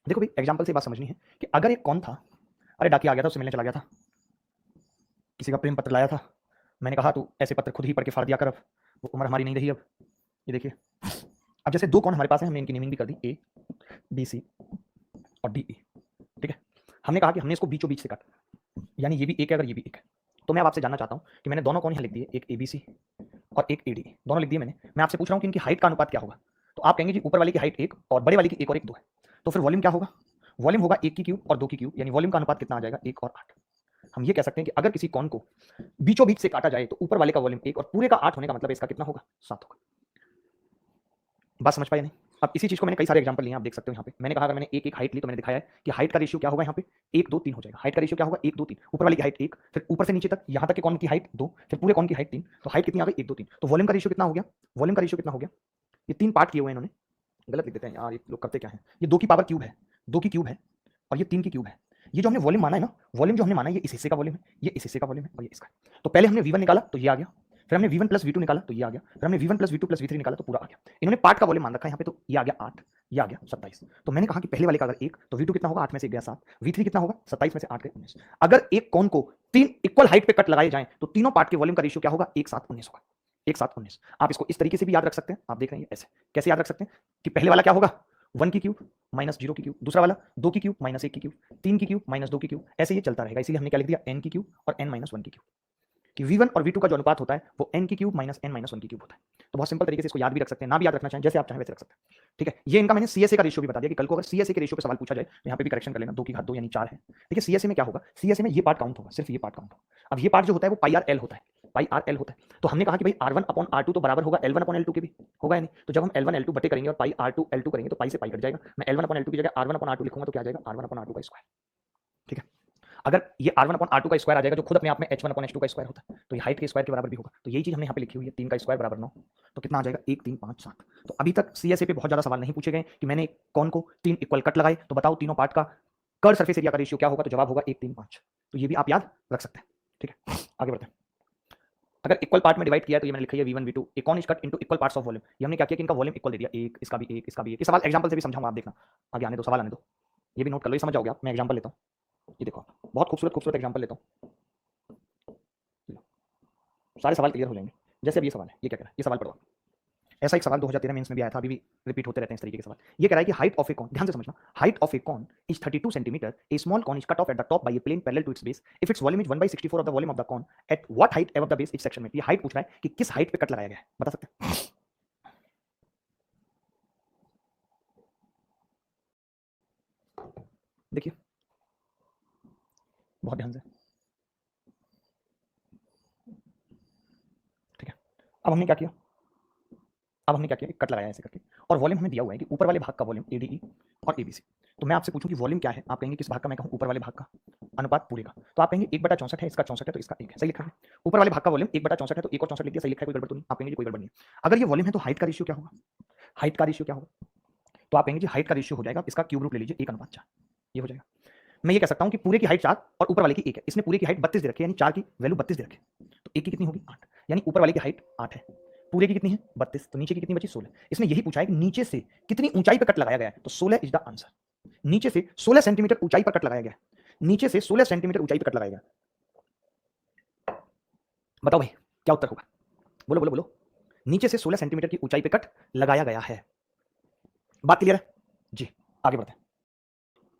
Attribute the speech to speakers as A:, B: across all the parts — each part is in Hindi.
A: देखो भाई एग्जाम्पल से बात समझनी है कि अगर एक कौन था, अरे डाकिया आ गया था, उससे मिलने चला गया था, किसी का प्रेम पत्र लाया था, मैंने कहा तू ऐसे पत्र खुद ही पढ़ के फाड़ दिया कर, अब वो उम्र हमारी नहीं रही अब। ये देखिए, अब जैसे दो कौन हमारे पास है, हमने इनकी नेमिंग भी कर दी, ए बी सी और डी ई। ठीक है, हमने कहा कि हमने इसको बीचों बीच से काटा, यानी ये भी एक है अगर ये भी एक है। तो मैं अब आपसे जानना चाहता हूं कि मैंने दोनों कौन यहाँ लिख दिए, एक ए बी सी और एक ए डी, दोनों लिख दिए मैंने। मैं आपसे पूछ रहा हूं कि इनकी हाइट का अनुपात क्या होगा। तो आप कहेंगे जी ऊपर वाले की हाइट एक और बड़े वाले की एक और एक दो है, तो फिर वॉल्यूम क्या होगा, वॉल्यूम होगा एक की क्यूब और दो की क्यूब, यानी वॉल्यूम का अनुपात कितना आ जाएगा, एक और आठ। हम ये कह सकते हैं कि अगर किसी कौन को बीचों बीच से काटा जाए तो ऊपर वाले का वॉल्यूम एक और पूरे का आठ होने का मतलब इसका कितना होगा, सात होगा। बात समझ पाए नहीं। अब इसी चीज को मैंने कई सारे एग्जांपल लिए, आप देख सकते हो यहाँ पे मैंने कहा अगर मैंने एक एक हाइट ली तो मैंने दिखाया है कि हाइट का रेशियो क्या होगा, यहाँ पे एक दो तीन हो जाएगा। हाइट का रेशियो क्या होगा, एक दो तीन, ऊपर वाले की हाइट एक, फिर ऊपर से नीचे तक यहाँ तक के कौन की हाइट दो, फिर पूरे कौन की हाइट तीन, तो हाइट कितनी आ गई, एक दो तीन। तो वॉल्यूम का रेशियो कितना हो गया, वॉल्यूम का रेशियो कितना हो गया, ये तीन पार्ट किए हुए हैं इन्होंने, गलत लिख देते हैं यार, ये लोग करते क्या है, ये दो की पावर क्यूब है, दो की क्यूब है और ये तीन की क्यूब है। ये जो हमने वॉल्यूम माना है ना, वॉल्यूम जो हमने माना है ये इस हिस्से का वॉल्यूम है, ये इस हिस्से का वॉल्यूम है और ये इसका। तो पहले हमने v1 निकाला तो ये आ गया, फिर हमने v1 प्लस v2 निकाला तो ये आ गया, फिर हमने v1 plus v2 plus v3 निकाला तो पूरा आ गया। इन्होंने पार्ट का वॉल्यूम मान रखा है यहाँ पे, तो ये आ गया 8, ये आ गया 27। तो मैंने कहा कि पहले वाले का अगर एक तो v2 कितना होगा, 8 में से गया 7, v3 कितना होगा, 27 में से 8 गए 19। अगर एक कौन को तीन इक्वल हाइट पे कट लगाए जाएं तो तीनों पार्ट के वॉल्यूम का रेशियो क्या होगा, 1 7 19 होगा, 1 7 19। आप इसको इस तरीके से भी याद रख सकते हैं, आप देख रहे हैं ऐसे कैसे याद रख सकते हैं कि पहले वाला क्या होगा, 1 की क्यूब माइनस 0 की क्यूब, दूसरा वाला 2 की क्यूब माइनस 1 की क्यूब, 3 की क्यूब माइनस 2 की क्यूब, ऐसे ये चलता रहेगा। इसीलिए हमने क्या लिख दिया, n की क्यूब और n माइनस 1 की क्यूब, कि v1 और v2 का जो अनुपात होता है वो n की क्यूब माइनस n माइनस 1 की क्यूब होता है। तो बहुत सिंपल तरीके से इसको याद भी रख सकते हैं, ना भी याद रखना चाहें, जैसे आप चाहें वैसे रख सकते हैं। ठीक है, ये इनका मैंने CSA का रेशियो भी बता दिया कि कल को अगर CSA के रेशियो पे सवाल पूछा जाए तो यहाँ पे भी करेक्शन कर लेना, 2 की घात 2 यानी 4 है। ठीक है, CSA में क्या होगा, CSA में ये पार्ट काउंट होगा, सिर्फ ये पार्ट काउंट होगा। अब ये पार्ट जो होता है वो पाई आर एल होता है, पाई आर एल होता है। तो हमने कहा कि भाई R1 अपॉन R2 तो बराबर होगा L1 अपॉन L2 के भी, होगा या नहीं। तो जब हम L1 L2 बटे करेंगे और पाई R2 L2 करेंगे तो पाई से पाई कट जाएगा, मैं L1 अपॉन L2 की जगह R1 अपॉन R2 लिखूंगा तो क्या आ जाएगा, R1 अपॉन R2 का स्क्वायर। ठीक है, अगर ये R1 अपॉन R2 का स्क्वायर आ जाएगा जो खुद अपने आप में H1 अपॉन H2 का स्क्वायर होता है, तो ये हाइट के स्क्वायर के बराबर भी होगा। तो यही चीज हमने यहाँ पे लिखी हुई है, 3 का स्क्वायर बराबर 9, तो कितना आ जाएगा, 1 3 5 7। तो अभी तक CSA पे बहुत ज्यादा सवाल नहीं पूछे गए कि मैंने कौन को तीन इक्वल कट लगाए तो बताओ तीनों पार्ट का कर्व सरफेस एरिया का रेशियो क्या होगा, तो जवाब होगा 1 3 5। तो ये भी आप याद रख सकते हैं। ठीक है, आगे बढ़ते हैं। अगर इक्वल पार्ट में डिवाइड किया है तो ये मैंने लिखा है v1 v2 एक कौन is cut into equal parts of volume. ये हमने क्या किया कि इनका वॉल्यूम इक्वल दे दिया, एक इसका भी एक इसका भी एक। ये सवाल एग्जांपल से भी समझाऊंगा, आप देखना, आगे आने दो, सवाल आने दो, ये भी नोट कर लो, ये समझ जाओगे आप। मैं एग्जांपल लेता हूँ, ये देखो बहुत खूबसूरत खूबसूरत एग्जांपल लेता हूँ, सारे सवाल क्लियर हो जाएंगे। जैसे अब ये सवाल है, ये क्या कह रहा है, ये सवाल पढ़ो। ऐसा एक सवाल 2013 मेंस में भी आया था, अभी भी रिपीट होते रहते हैं इस तरीके के सवाल। ये कह रहा है कि हाइट ऑफ ए कॉन, ध्यान से समझना, height of a cone is 32 centimetre, a small cone is cut off at the top by a plane parallel to its base if its volume is 1/64 of the volume of the cone at what height above the base each section में। ये हाइट पूछ रहा है कि किस हाइट पे कट लगाया गया है, बता सकते हैं। देखिए बहुत ध्यान से, ठीक है। अब हमने क्या किया, अब हमने क्या किया, कट लगाया ऐसे करके, और वॉल्यूम हमें दिया हुआ है कि ऊपर वाले भाग का वॉल्यूम ADE और ABC। तो मैं आपसे पूछूं कि वॉल्यूम क्या है, आप कहेंगे किस भाग का, मैं कहूं ऊपर वाले भाग का, अनुपात पूरे का। तो आप कहेंगे 1/64 है, इसका 64 है तो इसका 1 है, सही लिखा है। ऊपर वाले भाग का वॉल्यूम 1/64 है तो 1 और 64 लिख दिया, सही लिखा है, कोई गड़बड़ तो नहीं। आप कहेंगे कोई गड़बड़ नहीं है। अगर ये वॉल्यूम है तो हाइट का रेशियो क्या होगा, हाइट का रेशियो क्या होगा, तो आप कहेंगे जी हाइट का रेशियो हो जाएगा, इसका क्यूब रूट ले लीजिए 1/4, ये हो जाएगा। मैं ये कह सकता हूं कि पूरे की हाइट 4 और ऊपर वाले की 1 है, इसने पूरे की हाइट 32 दे रखी है, यानी 4 की वैल्यू 32 दे रखी है, तो 1 की कितनी होगी 8, यानी ऊपर वाले की हाइट 8 है, पूरे की कितनी है 32, तो नीचे की कितनी बची 16। इसने यही पूछा है कि नीचे से कितनी ऊंचाई पर कट लगाया गया है, तो 16 इज द आंसर। नीचे से 16 सेंटीमीटर ऊंचाई पर कट लगाया गया है, नीचे से 16 सेंटीमीटर ऊंचाई पर कट लगाया गया। बताओ भाई क्या उत्तर होगा, बोलो बोलो बोलो। नीचे से 16 सेंटीमीटर की ऊंचाई पर कट लगाया गया है, बात क्लियर है जी। आगे बढ़ते हैं।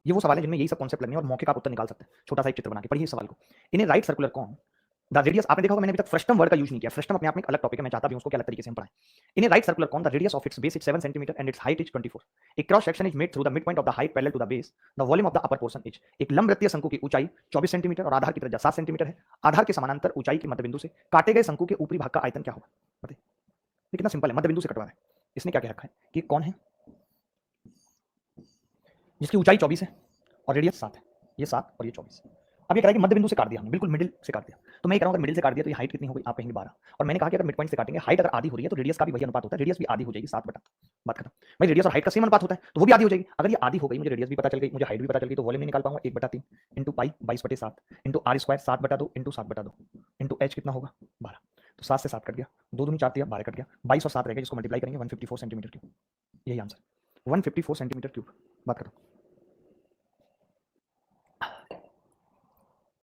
A: ये वो सवाल है जिनमें यही सब कॉन्सेप्ट लगने और मौके का आप उत्तर निकाल सकते हैं। छोटा सा एक चित्र बना के पढ़िए इस सवाल को। In right circular cone the radius, आपने देखा होगा मैंने अभी तक फ्रस्टम वर्ड का यूज नहीं किया, फ्रस्टम अपने आप में एक अलग टॉपिक है, मैं चाहता भी हूं उसको क्या अलग तरीके से हम पढ़ाएं। In right circular cone the radius of its base is 7 centimetre and its height is 24। एक cross section is made through the mid point of the height parallel to the base, the volume of the upper portion is. एक लंबवृत्तीय शंकु की ऊंचाई 24 सेंटीमीटर और आधार की त्रिज्या 7 सेंटीमीटर है। आधार के समानांतर ऊंचाई के मध्य बिंदु से काटे गए शंकु के ऊपरी भाग का आयतन क्या होगा, बताइए। ये कितना सिंपल है, मध्य बिंदु से कटवा रहा है। इसने क्या कह रखा है कि कौन है जिसकी ऊंचाई 24 है और रेडियस 7 है, ये 7 और ये 24। अब ये कह रहा है कि मध्य बिंदु से काट दिया हमने, बिल्कुल मिडिल से काट दिया। तो मैं ये कह रहा हूं अगर मिडिल से काट दिया तो ये हाइट कितनी हो गई, आप कहेंगे 12। और मैंने कहा कि अगर मिड पॉइंट से काटेंगे, हाइट अगर आधी हो रही है तो रेडियस का भी वही अनुपात होता है, रेडियस भी आधी हो जाएगी 7 बटा, बात खत्म। भाई रेडियस और हाइट का सेम अनुपात होता है तो वो भी आधी हो जाएगी। अगर ये आधी हो गई, मुझे रेडियस भी पता चल गई, मुझे हाइट भी पता चल गई, तो वॉल्यूम नहीं निकाल पाऊंगा 1/3 into pi 22/7 into R square 7/2 into 7/2 into H कितना होगा 12। तो 7 से 7 कट गया, 2 दूनी 4 दिया, 12 कट गया, 22 और 7 रह गया, जिसको मल्टीप्लाई करेंगे 154 सेंटीमीटर क्यूब। यही आंसर 154 सेंटीमीटर क्यूब, बात खत्म।